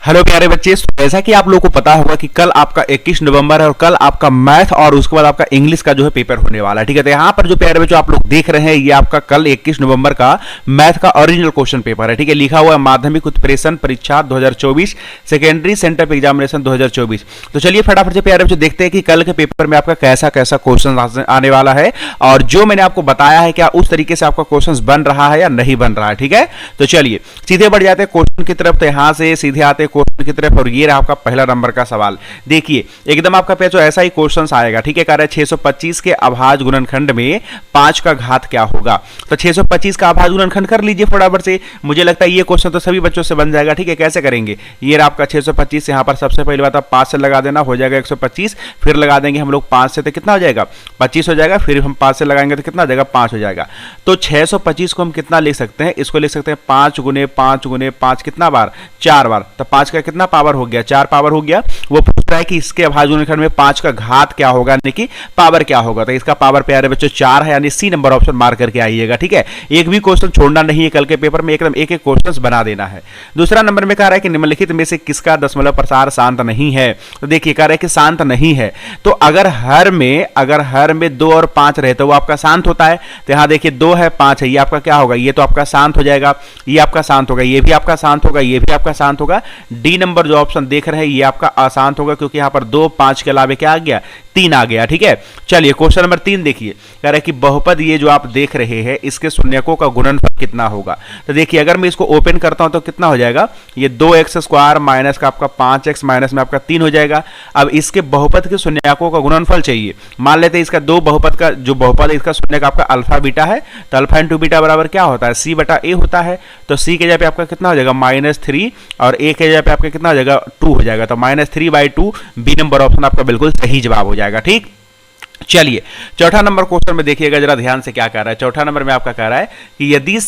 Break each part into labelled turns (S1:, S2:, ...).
S1: Hello प्यारे बच्चे, जैसा कि आप लोगों को पता होगा कि कल आपका 21 नवंबर है और कल आपका मैथ और उसके बाद आपका इंग्लिश का जो है पेपर होने वाला है। ठीक है, तो यहाँ पर जो प्यारे बच्चों आप लोग देख रहे हैं ये आपका कल 21 नवंबर का मैथ का ओरिजिनल क्वेश्चन पेपर है। ठीक है, लिखा हुआ है माध्यमिक उत्प्रेषण परीक्षा 2024 सेकेंडरी सेंटर एग्जामिनेशन 2024। तो चलिए फटाफट से प्यारे बच्चों देखते हैं कि कल के पेपर में आपका कैसा कैसा क्वेश्चन आने वाला है और जो मैंने आपको बताया है क्या उस तरीके से आपका क्वेश्चन बन रहा है या नहीं बन रहा है। ठीक है, तो चलिए सीधे बढ़ जाते हैं क्वेश्चन की तरफ। तो यहां से सीधे आते क्वेश्चन की तरफ और ये रहा आपका पहला नंबर का सवाल। देखिए एकदम आपका पेज ऐसा ही क्वेश्चन आएगा। ठीक है, कह रहा है 625 के अभाज्य गुणनखंड में 5 का घात क्या होगा। तो 625 का अभाज्य गुणनखंड कर लीजिए फटाफट से। मुझे लगता है ये क्वेश्चन तो सभी बच्चों से बन जाएगा। ठीक है, कैसे करेंगे, ये रहा आपका 625, यहां पर सबसे पहली बात आप 5 से लगा देना, हो जाएगा 125, फिर लगा देंगे हम लोग 5 से तो कितना हो जाएगा 25 हो जाएगा, फिर हम 5 से लगाएंगे तो कितना हो जाएगा 5 हो जाएगा। तो 625 को हम कितना लिख सकते हैं, इसको लिख सकते हैं 5 गुने 5 गुने 5 कितना बार 4 बार। तो 5 का कितना पावर हो गया 4 पावर हो गया। वो पूछ रहा है कि इसके अभाज्य गुणनखंड में 5 का घात क्या होगा, यानी कि पावर क्या होगा। तो इसका पावर प्यारे बच्चों 4 है, यानी सी नंबर ऑप्शन मार्क करके आइएगा। ठीक है, एक भी क्वेश्चन छोड़ना नहीं है, कल के पेपर में एकदम एक एक क्वेश्चन बना देना है। दूसरा नंबर में कह रहा है कि निम्नलिखित में से किसका दशमलव प्रसार शांत नहीं है। तो देखिए कह रहा है कि शांत नहीं है, तो अगर हर में 2 और 5 रहे तो वो आपका शांत होता है। तो यहां देखिए 2 है 5 है, ये आपका क्या होगा, ये तो आपका शांत हो जाएगा, ये आपका शांत होगा, ये भी आपका शांत होगा, ये भी आपका शांत होगा। डी नंबर जो ऑप्शन देख रहे हैं ये आपका अशांत होगा, क्योंकि यहां पर 2 5 के अलावे क्या आ गया 3 आ गया। ठीक है, चलिए क्वेश्चन नंबर 3 देखिए, कह रहा है कि बहुपद ये जो आप देख रहे हैं इसके शून्यकों का गुणनफल कितना होगा। तो देखिए अगर मैं इसको ओपन करता हूं तो कितना हो जाएगा, ये 2x² माइनस का आपका 5x माइनस में आपका 3 हो जाएगा। अब इसके बहुपद के शून्यकों का गुणनफल चाहिए। मान लेते हैं इसका दो बहुपद का जो बहुपद है इसका शून्यक आपका अल्फा बीटा है, तो अल्फा इंटू बीटा बराबर क्या होता है c बटा a होता है। तो c के जगह पे आपका कितना हो जाएगा -3 और a के जगह पे आपका कितना हो जाएगा 2 हो जाएगा। तो -3/2 बी नंबर ऑप्शन आपका बिल्कुल सही जवाब हो जाएगा। ठीक, चलिए चौथा नंबर क्वेश्चन में देखिएगा जरा ध्यान से क्या कह रहा है। चौथा नंबर में आपका कह रहा है कि यदि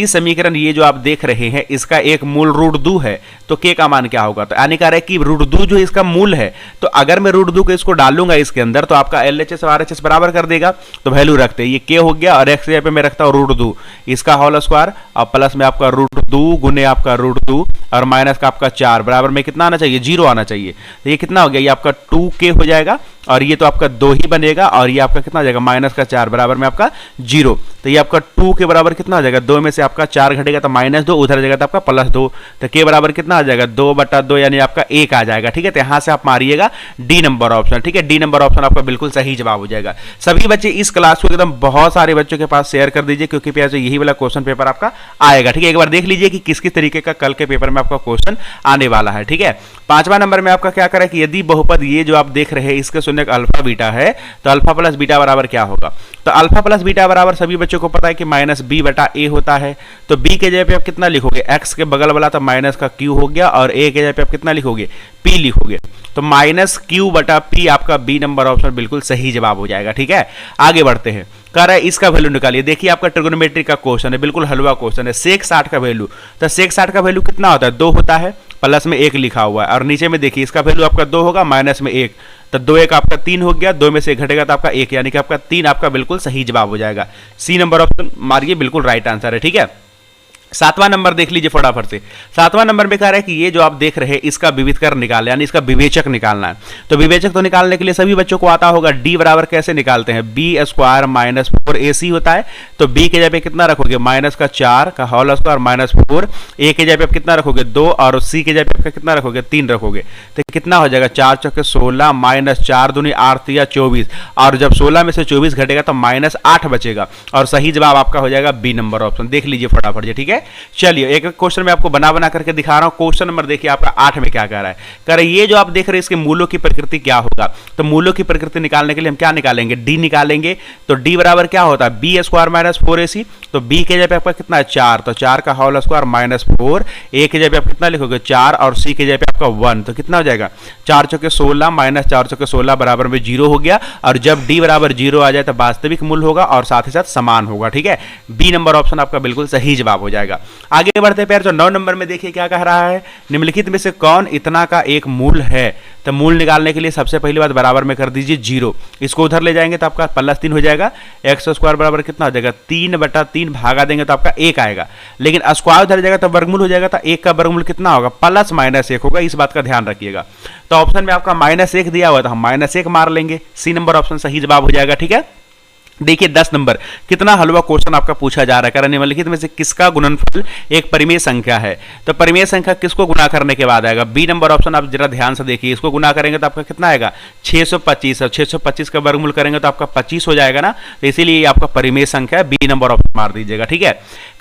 S1: समीकरण ये जो आप देख रहे हैं इसका एक मूल √2 है तो k का मान क्या होगा। तो यानी कह रहा है कि √2 जो इसका मूल है, तो अगर मैं √2 को इसको डालूंगा इसके अंदर तो आपका LHS और RHS बराबर कर देगा। तो वैल्यू रखते हैं, ये k हो गया और x के जगह पे मैं रखता हूं √2 इसका होल स्क्वायर और प्लस में आपका √2 गुने आपका √2 और माइनस का आपका 4 बराबर में कितना आना चाहिए 0 आना चाहिए। तो ये कितना हो गया, ये आपका 2k हो जाएगा और ये तो आपका 2 ही बनेगा और ये आपका कितना हो जाएगा माइनस का 4 बराबर में आपका 0। तो ये आपका 2 के बराबर कितना हो जाएगा, 2 में से आपका 4 घटेगा तो -2, उधर जाएगा तो आपका +2, तो k बराबर कितना आ जाएगा 2/2 यानी आपका 1 आ जाएगा। ठीक है, तो यहां से आप मारिएगा डी नंबर ऑप्शन। ठीक है, डी नंबर ऑप्शन आपका बिल्कुल सही जवाब हो जाएगा। सभी बच्चे इस क्लास को एकदम बहुत सारे बच्चों के पास शेयर कर दीजिए, क्योंकि प्यार से यही वाला क्वेश्चन पेपर आपका आएगा। ठीक है, एक बार देख लीजिए कि किस किस तरीके का कल के पेपर में आपका क्वेश्चन आने वाला है। ठीक है, 5वां नंबर में आपका क्या करें कि यदि बहुपद ये जो आप देख रहे हैं इसके शून्यक अल्फा बीटा है तो अल्फा प्लस बीटा बराबर क्या होगा। तो अल्फा प्लस बीटा बराबर सभी बच्चों को पता है कि -b/a होता है। तो b के जगह पे आप कितना लिखोगे, x के बगल वाला तो माइनस का q हो गया और a के जगह पे आप कितना लिखोगे p लिखोगे। तो -q/p आपका बी नंबर ऑप्शन बिल्कुल सही जवाब हो जाएगा। ठीक है, आगे बढ़ते हैं। कह रहा है इसका वैल्यू निकालिए। देखिए आपका ट्रिगोनोमेट्री का क्वेश्चन है, बिल्कुल हलवा क्वेश्चन है। sec 60 का वैल्यू, तो sec 60 का वैल्यू कितना होता है 2 होता है, प्लस में 1 लिखा हुआ है और नीचे में देखिए इसका वैल्यू आपका 2 होगा माइनस में 1, तो 2 1 आपका 3 हो गया, 2 में से 1 घटेगा तो आपका 1, यानी कि आपका 3 आपका बिल्कुल सही जवाब हो जाएगा। सी नंबर ऑप्शन मारिए, बिल्कुल राइट आंसर है। ठीक है, 7वां नंबर देख लीजिए फटाफट से। 7वां नंबर में कह रहा है कि ये जो आप देख रहे हैं इसका विविधकर निकालना, यानी इसका विवेचक निकालना है। तो विवेचक तो निकालने के लिए सभी बच्चों को आता होगा, d बराबर कैसे निकालते हैं, b² - 4ac होता है। तो b के जगह पे कितना रखोगे -4 का होल स्क्वायर -4, a के जगह पे आप कितना रखोगे 2 और c के जगह पे कितना रखोगे 3 रखोगे। तो कितना हो जाएगा 4 चौके 16 -4 दूनी 8 या 24, और जब 16 में से 24 घटेगा तो -8 बचेगा और सही जवाब आपका हो जाएगा बी नंबर ऑप्शन। देख लीजिए फटाफट जी। ठीक है, चलिए एक क्वेश्चन में आपको बना करके दिखा रहा हूं। क्वेश्चन नंबर देखिए आपका 8 में क्या कह रहा है, कह रहा है ये जो आप देख रहे हैं इसके मूलों की प्रकृति क्या होगा। तो मूलों की प्रकृति निकालने के लिए हम क्या निकालेंगे, डी निकालेंगे। तो डी बराबर क्या होता है b² - 4ac। तो b के जगह पे आपका कितना है 4, तो 4 का होल स्क्वायर -4, a के जगह पे आप कितना लिखोगे 4 और c के जगह पे आपका 1, तो कितना हो जाएगा 4 चौके 16 -4 चौके 16 बराबर में 0 हो गया। और जब d बराबर 0 आ जाए तो वास्तविक मूल होगा और साथ ही साथ समान होगा। ठीक है, बी नंबर ऑप्शन आपका बिल्कुल सही जवाब हो जाएगा। जाएगा। आगे बढ़ते हैं प्यार, जो 9 नंबर में देखिए क्या कह रहा है, निम्नलिखित में से कौन इतना का एक मूल है। तो मूल निकालने के लिए सबसे पहली बात बराबर में कर दीजिए 0, इसको उधर ले जाएंगे तो आपका +3 हो जाएगा। एक्स स्क्वायर बराबर कितना हो जाएगा, 3/3 भागा देंगे तो आपका 1 आएगा। लेकिन स्क्वायर उधर जाएगा तो वर्गमूल हो जाएगा, तो 1 का वर्गमूल कितना होगा, +-1 होगा। इस बात का ध्यान रखिएगा। तो ऑप्शन में आपका -1 दिया हुआ, तो हम -1 मार लेंगे। सी नंबर ऑप्शन सही जवाब हो जाएगा। ठीक है, देखिए 10 नंबर, कितना हलवा क्वेश्चन आपका पूछा जा रहा है। निम्नलिखित में से किसका गुणनफल एक परिमेय संख्या है। तो परिमेय संख्या किसको गुना करने के बाद आएगा, बी नंबर ऑप्शन। आप जरा ध्यान से देखिए, इसको गुना करेंगे तो आपका कितना आएगा, 625। और 625 का वर्गमूल करेंगे तो आपका 25 हो जाएगा ना, तो इसीलिए आपका परिमेय संख्या है, बी नंबर ऑप्शन मार दीजिएगा। ठीक है,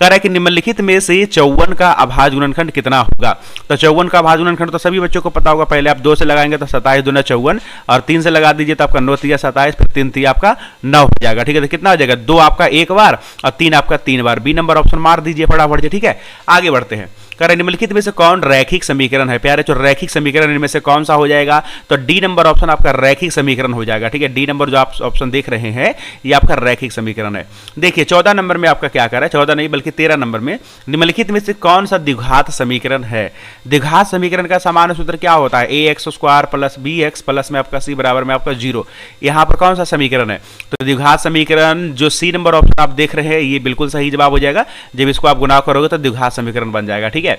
S1: कह रहा है कि निम्नलिखित में से 54 का अभाज्य गुणनखंड कितना होगा। तो 54 का अभाज्य गुणनखंड तो सभी बच्चों को पता होगा। पहले आप 2 से लगाएंगे तो 27 दूना 54, और 3 से लगा दीजिए तो आपका 9 तिया 27, फिर 3 तिया आपका 9 हो जाएगा। ठीक है, तो कितना हो जाएगा, 2 आपका 1 बार और 3 आपका 3 बार। बी नंबर ऑप्शन मार दीजिए फटाफट से। ठीक है, आगे बढ़ते हैं। कह रहे निम्नलिखित में से कौन रैखिक समीकरण है। प्यारे, जो रैखिक समीकरण इनमें से कौन सा हो जाएगा, तो डी नंबर ऑप्शन आपका रैखिक समीकरण हो जाएगा। ठीक है, डी नंबर जो आप ऑप्शन देख रहे हैं ये आपका रैखिक समीकरण है। देखिए 14 नंबर में आपका क्या कर रहा है, 14 नहीं बल्कि 13 नंबर में, निम्नलिखित में से कौन सा द्विघात समीकरण है। द्विघात समीकरण का सामान्य सूत्र क्या होता है, ax² + bx प्लस में आपका c बराबर में आपका 0। यहाँ पर कौन सा समीकरण है, तो द्विघात समीकरण जो सी नंबर ऑप्शन आप देख रहे हैं ये बिल्कुल सही जवाब हो जाएगा। जब इसको आप गुना करोगे तो द्विघात समीकरण बन जाएगा। ठीक है,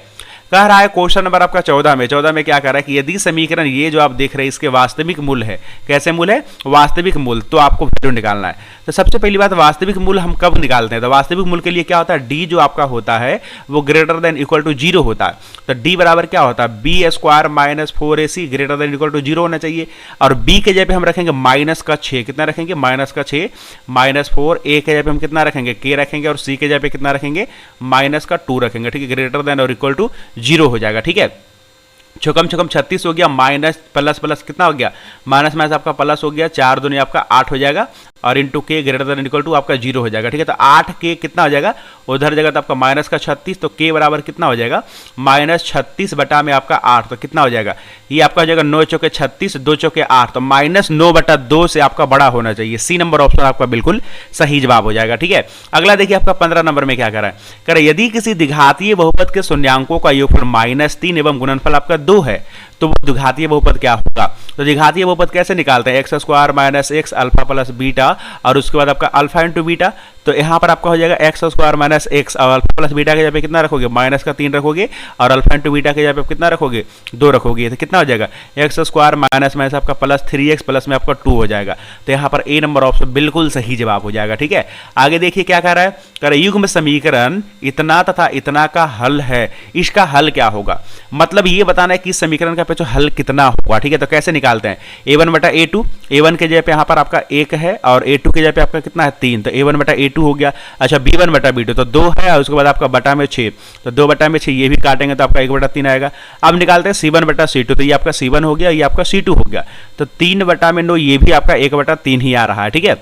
S1: कह रहा है क्वेश्चन नंबर आपका 14 में क्या कह रहा है कि यदि समीकरण ये जो आप देख रहे हैं इसके वास्तविक मूल है, कैसे मूल है, वास्तविक मूल, तो आपको वैल्यू निकालना है। तो सबसे पहली बात, वास्तविक मूल हम कब निकालते हैं, तो वास्तविक मूल के लिए क्या होता है, डी जो आपका होता है वो > 0 होता है। तो डी बराबर क्या होता है, b² - 4ac > 0 होना चाहिए। और b के जगह पे हम रखेंगे -6, कितना रखेंगे, -6 -4, a के जगह पे हम कितना रखेंगे, k रखेंगे, और c के जगह पे कितना रखेंगे, -2 रखेंगे। ठीक है, > 0 हो जाएगा। ठीक है, कम से कम 36 हो गया, माइनस प्लस प्लस कितना हो गया, माइनस माइनस आपका प्लस हो गया, 4 दूनी आपका 8 हो जाएगा, और इंटू के > आपका 0 हो जाएगा। ठीक है, तो 8 के कितना हो जाएगा, उधर जगह तो आपका -36, तो के बराबर कितना हो जाएगा, -36 बटा में आपका 8, तो कितना हो जाएगा, ये आपका हो जाएगा 9 चौके 36, 2 चौके 8, तो -9/2 से आपका बड़ा होना चाहिए। सी नंबर ऑप्शन आपका बिल्कुल सही जवाब हो जाएगा। ठीक है, अगला देखिए आपका 15 नंबर में क्या कर रहा है, कह रहा है यदि किसी द्विघातीय बहुपद के शून्यांकों का योगफल -3 एवं गुणनफल आपका 2 है तो वो द्विघातीय बहुपद क्या होगा। तो द्विघातीय बहुपद कैसे निकालते हैं, x² - x alpha plus beta, और उसके बाद आपका अल्फा इंटू बीटा। तो यहाँ पर आपका हो जाएगा x² - x, और अल्फा प्लस बीटा के जगह पे कितना रखोगे, -3 रखोगे, और अल्फा इंटू बीटा के जगह पे कितना रखोगे, 2 रखोगे। तो कितना हो जाएगा, x² - आपका +3x प्लस में आपका 2 हो जाएगा। तो यहाँ पर ए नंबर ऑप्शन बिल्कुल सही जवाब हो जाएगा। ठीक है, आगे देखिए क्या कह रहा है, कह रहा है युग्म समीकरण इतना तथा इतना का हल है, इसका हल क्या होगा। मतलब ये बताना है कि इस समीकरण का पे हल कितना होगा। ठीक है, तो कैसे निकालते हैं, a1/a2, a1 के जगह पे यहाँ पर आपका 1 है, और a2 के जगह पे आपका कितना है 3, तो a1/a2 हो गया। अच्छा, b1/b2 तो 2 है, और उसके बाद आपका बटा में 6, तो 2/6 ये भी काटेंगे तो आपका 1/3 आएगा। अब निकालते हैं c1/c2, तो ये आपका c1 हो गया, ये आपका c2 हो गया, तो 3/9 ये भी आपका 1/3 ही आ रहा है। ठीक है,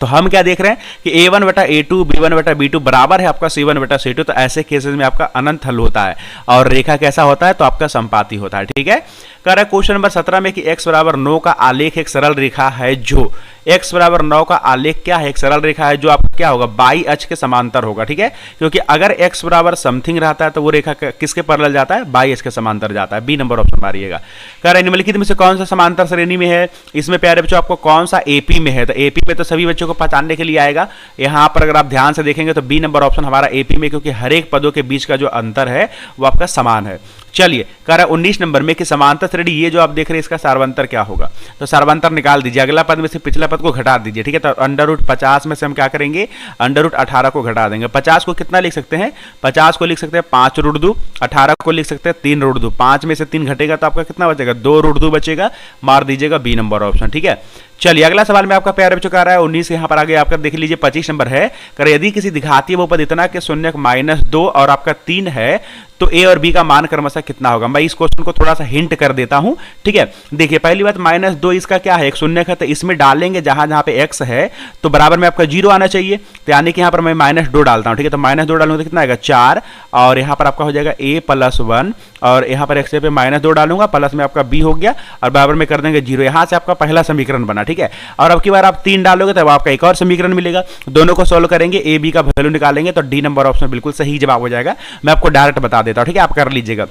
S1: तो हम क्या देख रहे हैं कि a1/a2 b1/b2 बराबर है आपका c1/c2, तो ऐसे केसेस में आपका अनंत हल होता है। और रेखा कैसा होता है, तो आपका संपाती होता है। ठीक है, कह रहा है क्वेश्चन नंबर 17 में कि x = 9 का आलेख एक सरल रेखा है जो, x = 9 का आलेख क्या है, एक सरल रेखा है जो आपका क्या होगा, बाई अक्ष के समांतर होगा। ठीक है, क्योंकि अगर x = समथिंग रहता है तो वो रेखा किसके पैरेलल जाता है, बाई अक्ष के समांतर जाता है। बी नंबर ऑप्शन मारिएगा। कह रहा है निम्नलिखित में से कौन सा समांतर श्रेणी में है, इसमें प्यारे बच्चों आपको कौन सा एपी में है। तो एपी में तो सभी बच्चों को पहचानने के लिए आएगा, यहाँ पर अगर आप ध्यान से देखेंगे तो बी नंबर ऑप्शन हमारा एपी में, क्योंकि हर एक पदों के बीच का जो अंतर है वो आपका समान है। चलिए, कह रहा है 19 नंबर में कि समांतर श्रेणी ये जो आप देख रहे हैं इसका सार्वंतर क्या होगा। तो सार्वंतर निकाल दीजिए, अगला पद में से पिछला पद को घटा दीजिए। ठीक है, तो √50 में से हम क्या करेंगे, √18 को घटा देंगे। 50 को कितना लिख सकते हैं, 50 को लिख सकते हैं 5√2, 18 को लिख सकते हैं 3√2, 5 में से 3 घटेगा तो आपका कितना बचेगा, 2√2 बचेगा, मार दीजिएगा बी नंबर ऑप्शन। ठीक है, चलिए अगला सवाल में आपका प्यारे बच्चों का रहा है 19 यहाँ पर आगे आपका देख लीजिए 25 नंबर है। कर यदि किसी द्विघातीय बहुपद इतना के शून्यक -2 और आपका 3 है तो ए और बी का मान क्रमशः कितना होगा। मैं इस क्वेश्चन को थोड़ा सा हिंट कर देता हूं। ठीक है, देखिए पहली बात -2 इसका क्या है, एक शून्यक है, तो इसमें डालेंगे जहां जहां पे x है तो बराबर में आपका 0 आना चाहिए। तो यानी कि यहाँ पर मैं -2 डालता हूं। ठीक है, तो -2 डालूंगा तो कितना आएगा 4, और यहाँ पर आपका हो जाएगा a + 1, और यहाँ पर x पे -2 डालूंगा, प्लस में आपका b हो गया, और बराबर में कर देंगे 0। यहाँ से आपका पहला समीकरण बना। ठीक है। और अब की बार आप 3 डालोगे तब आपका एक और समीकरण मिलेगा, दोनों को सोल्व करेंगे, ए बी का वैल्यू निकालेंगे तो डी नंबर ऑप्शन बिल्कुल सही जवाब हो जाएगा। मैं आपको डायरेक्ट बता देता हूं, ठीक है, आप कर लीजिएगा।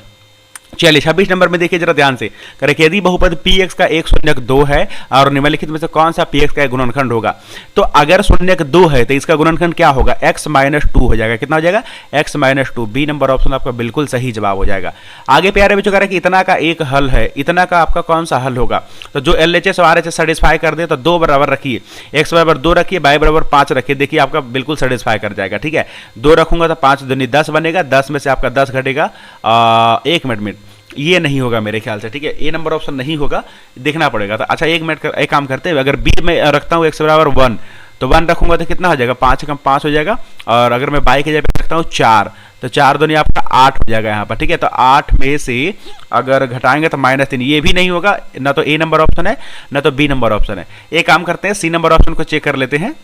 S1: चलिए 26 नंबर में देखिए जरा ध्यान से, करें कि यदि बहुपद px का एक शून्यक 2 है और निम्नलिखित में से कौन सा px का एक गुणनखंड होगा। तो अगर शून्यक 2 है तो इसका गुणनखंड क्या होगा, x माइनस 2 हो जाएगा। कितना हो जाएगा, x minus 2। B number option आपका बिल्कुल सही जवाब हो जाएगा। आगे प्यारे बच्चों कह रहे हैं कि इतना का एक हल है, इतना का आपका कौन सा हल होगा। तो जो LHS और RHS सेटिस्फाई कर दे तो 2 बराबर रखिए, x बराबर 2 रखिए, y बराबर 5 रखिए, देखिए आपका बिल्कुल सेटिस्फाई कर जाएगा। ठीक है, 2 रखूंगा तो 5 दूनी 10 बनेगा, 10 में से आपका 10 घटेगा। 1 मिनट ये नहीं होगा मेरे ख्याल से, ठीक है, ए नंबर ऑप्शन नहीं होगा, देखना पड़ेगा। तो अच्छा एक मिनट एक काम करते हैं, अगर बी में रखता हूँ x बराबर 1 तो 1 रखूंगा तो कितना हो जाएगा, 5 कम 5 हो जाएगा। और अगर मैं बाई के जगह रखता हूँ 4 तो 4 दूनी आपका 8 हो जाएगा यहाँ पर। ठीक है, तो 8 में से अगर घटाएंगे तो -3, ये भी नहीं होगा, ना तो ए नंबर ऑप्शन है ना तो बी नंबर ऑप्शन है। एक काम करते हैं, सी नंबर ऑप्शन को चेक कर लेते हैं,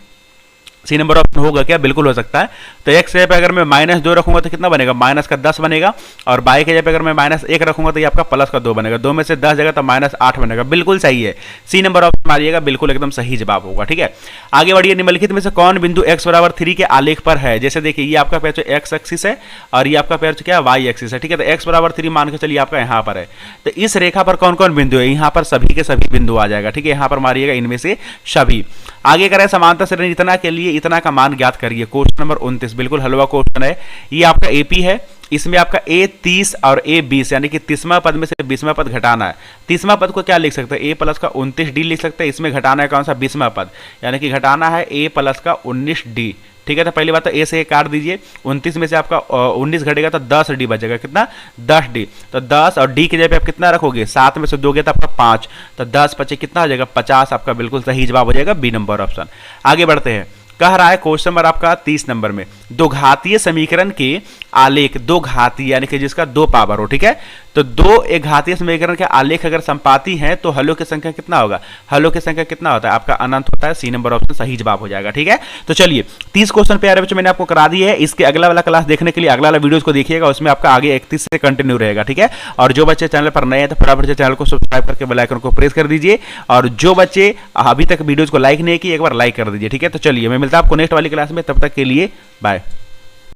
S1: सी नंबर ऑप्शन होगा क्या, बिल्कुल हो सकता है। तो x जगह पे अगर मैं -2 रखूंगा तो कितना बनेगा, माइनस का 10 बनेगा। और बाई के जगह पे अगर मैं -1 रखूंगा तो ये आपका प्लस का 2 बनेगा, 2 में से 10 जगह तो -8 बनेगा, बिल्कुल सही है। सी नंबर ऑप्शन मारिएगा, बिल्कुल एकदम सही जवाब होगा। ठीक है, आगे बढ़िए, निम्नलिखित में से कौन बिंदु x बराबर 3 के आलेख पर है। जैसे देखिए ये आपका पैर x एक्सिस है और ये आपका पैर क्या y एक्सिस है। ठीक है, तो x बराबर 3 मान के चलिए आपका यहाँ पर है, तो इस रेखा पर कौन कौन बिंदु है, यहाँ पर सभी के सभी बिंदु आ जाएगा। ठीक है, यहाँ पर मारिएगा इनमें से सभी। आगे करें समांतर श्रेणी इतना के लिए इतना का मान ज्ञात करिए, क्वेश्चन नंबर 29, बिल्कुल हलवा क्वेश्चन है। ये आपका एपी है, इसमें आपका ए 30 और ए 20 यानी कि 30वां पद में से 20वां पद घटाना है। 30वां पद को क्या लिख सकते हैं, ए प्लस का 29d लिख सकते हैं, इसमें घटाना है कौन सा, 20वां पद, यानी कि घटाना है ए प्लस का 19d। ठीक है, तो पहली बात तो ए से काट दीजिए, 29 में से आपका 19 घटेगा तो 10d बचेगा, कितना 10d। तो 10 और d के जगह पे आप कितना रखोगे, 7 में से 2 गया तो आपका 5, तो 10 बचे कितना हो जाएगा 50, आपका बिल्कुल सही जवाब हो जाएगा बी नंबर ऑप्शन। आगे बढ़ते हैं, कह रहा है क्वेश्चन नंबर आपका 30 नंबर में, दो घातीय समीकरण के आलेख, दो घातीय यानी कि जिसका 2 पावर हो। ठीक है, तो दो एक घातीय समीकरण के आलेख अगर संपाती हैं तो हलों की संख्या कितना होगा, हलों की संख्या कितना होता है आपका अनंत होता है। सी नंबर ऑप्शन सही जवाब हो जाएगा। ठीक है, तो चलिए 30 क्वेश्चन प्यारे बच्चों मैंने आपको करा दिए है। इसके अगला वाला क्लास देखने के लिए अगला वाला वीडियोस को देखिएगा, उसमें आपका आगे 31 से कंटिन्यू रहेगा। ठीक है, और जो बच्चे चैनल पर नए हैं तो फटाफट से चैनल को सब्सक्राइब करके बेल आइकन को प्रेस कर दीजिए, और जो बच्चे अभी तक वीडियोस को लाइक नहीं किए एक बार लाइक कर दीजिए। ठीक है, तो चलिए मैं मिलता हूं आपको नेक्स्ट वाली क्लास में, तब तक के लिए बाय।